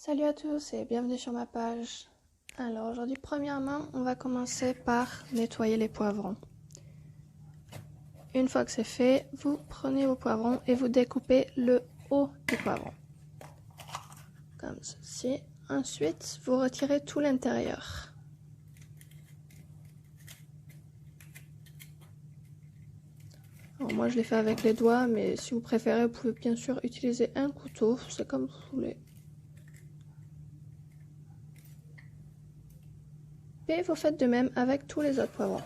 Salut à tous et bienvenue sur ma page. Alors aujourd'hui, premièrement, on va commencer par nettoyer les poivrons. Une fois que c'est fait, vous prenez vos poivrons et vous découpez le haut du poivron. Comme ceci. Ensuite, vous retirez tout l'intérieur. Alors moi je l'ai fait avec les doigts, mais si vous préférez, vous pouvez bien sûr utiliser un couteau, c'est comme vous voulez. Et vous faites de même avec tous les autres poivrons.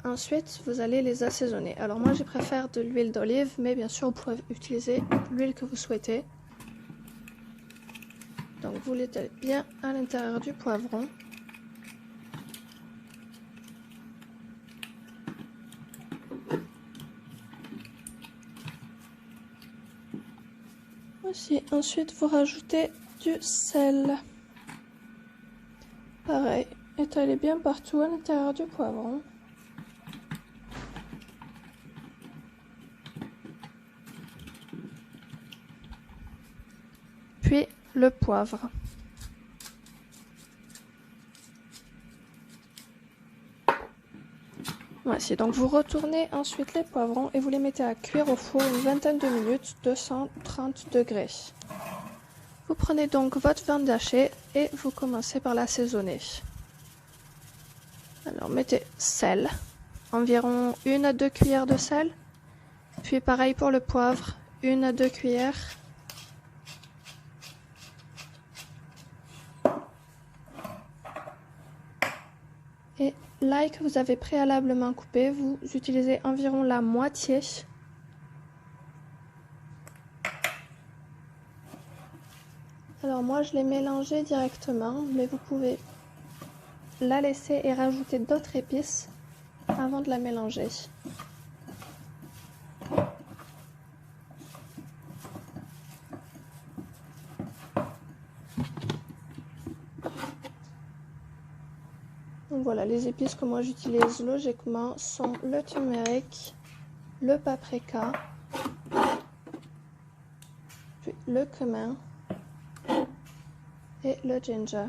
Ensuite, vous allez les assaisonner. Alors moi, je préfère de l'huile d'olive, mais bien sûr, vous pouvez utiliser l'huile que vous souhaitez. Donc, vous l'étalez bien à l'intérieur du poivron. Voici. Ensuite, vous rajoutez du sel. Pareil, étalez bien partout à l'intérieur du poivron. Puis le poivre. Voici, donc vous retournez ensuite les poivrons et vous les mettez à cuire au four une vingtaine de minutes, 230 degrés. Vous prenez donc votre viande hachée et vous commencez par l'assaisonner. Alors mettez sel, environ 1 à 2 cuillères de sel. Puis pareil pour le poivre, 1 à 2 cuillères. Et l'ail que vous avez préalablement coupé, vous utilisez environ la moitié. Alors moi je l'ai mélangé directement, mais vous pouvez la laisser et rajouter d'autres épices avant de la mélanger. Donc voilà, les épices que moi j'utilise logiquement sont le turmeric, le paprika, puis le cumin et le ginger.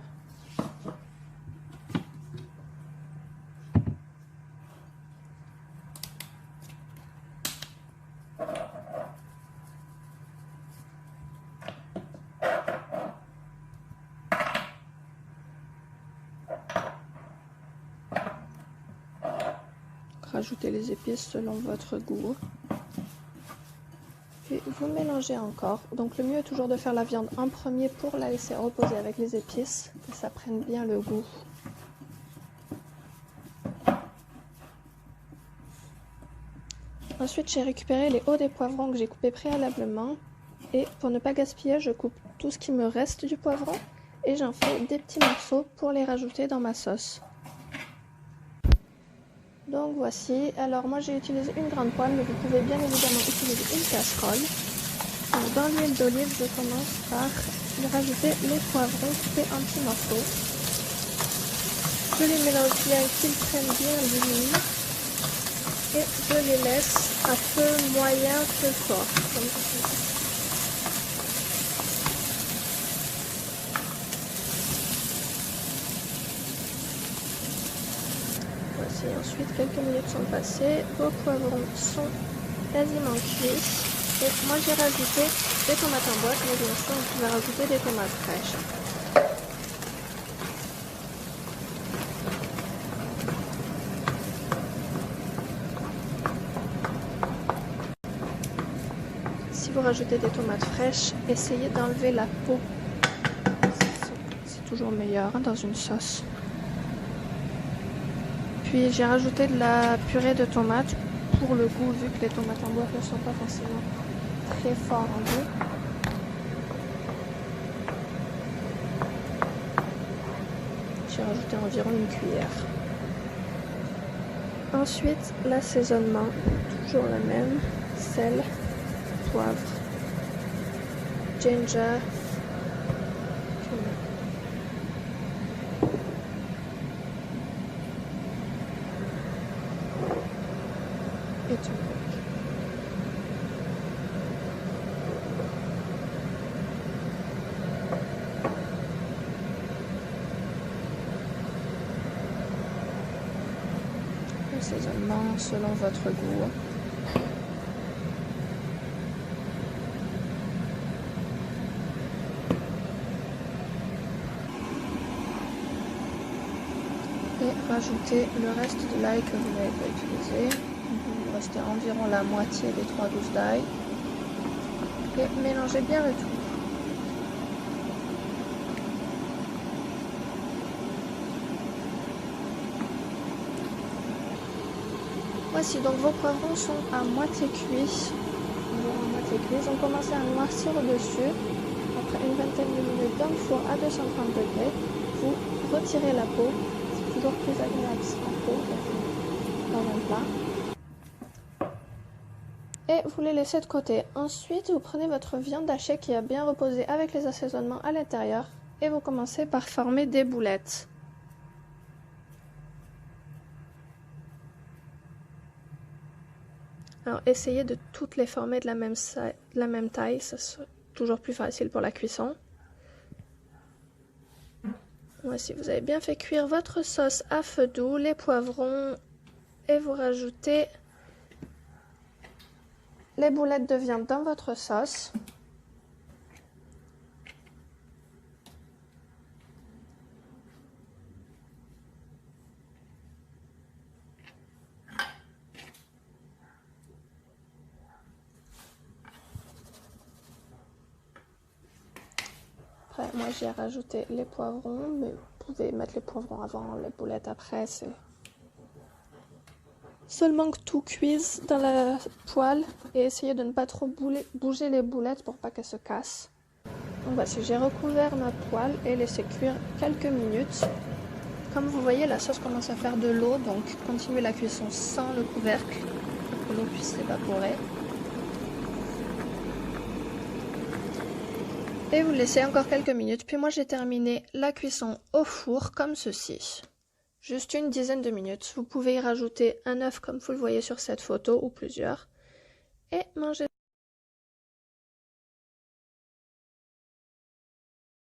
Rajoutez les épices selon votre goût. Puis vous mélangez encore. Donc le mieux est toujours de faire la viande en premier pour la laisser reposer avec les épices, que ça prenne bien le goût. Ensuite, j'ai récupéré les hauts des poivrons que j'ai coupés préalablement. Et pour ne pas gaspiller, je coupe tout ce qui me reste du poivron et j'en fais des petits morceaux pour les rajouter dans ma sauce. Donc voici, alors moi j'ai utilisé une grande poêle, mais vous pouvez bien évidemment utiliser une casserole. Donc dans l'huile d'olive, je commence par y rajouter les poivrons coupés en petits morceaux. Je les mélange bien, qu'ils prennent bien l'huile. Et je les laisse à feu moyen, feu fort. Comme ça. Voici, ensuite quelques minutes sont passées, vos poivrons sont quasiment cuits. Et moi j'ai rajouté des tomates en boîte, mais bien sûr vous pouvez rajouter des tomates fraîches. Si vous rajoutez des tomates fraîches, essayez d'enlever la peau. C'est toujours meilleur dans une sauce. Puis j'ai rajouté de la purée de tomates pour le goût, vu que les tomates en boîte ne sont pas forcément très forts en goût. J'ai rajouté environ une cuillère. Ensuite, l'assaisonnement, toujours le même, sel, poivre, ginger, cumin. Et turmeric. assaisonnement selon votre goût. Et rajoutez le reste de l'ail que vous n'avez pas utilisé. Il vous restez environ la moitié des 3 gousses d'ail. Et mélangez bien le tout. Voici, donc vos poivrons sont à moitié cuits. Ils ont commencé à noircir au-dessus. Après une vingtaine de minutes dans le four à 230 degrés, vous retirez la peau. C'est toujours plus agréable sans peau dans un plat. Et vous les laissez de côté. Ensuite, vous prenez votre viande hachée qui a bien reposé avec les assaisonnements à l'intérieur et vous commencez par former des boulettes. Alors, essayez de toutes les former de la même taille, ça sera toujours plus facile pour la cuisson. Voici, vous avez bien fait cuire votre sauce à feu doux, les poivrons, et vous rajoutez les boulettes de viande dans votre sauce. Après, moi j'ai rajouté les poivrons, mais vous pouvez mettre les poivrons avant, les boulettes après, c'est seulement que tout cuise dans la poêle et essayez de ne pas trop bouger les boulettes pour pas qu'elles se cassent. Donc voici, j'ai recouvert ma poêle et laissé cuire quelques minutes. Comme vous voyez, la sauce commence à faire de l'eau, donc continuez la cuisson sans le couvercle pour que l'eau puisse s'évaporer. Et vous laissez encore quelques minutes, puis moi j'ai terminé la cuisson au four comme ceci. Juste une dizaine de minutes. Vous pouvez y rajouter un œuf comme vous le voyez sur cette photo ou plusieurs. Et manger.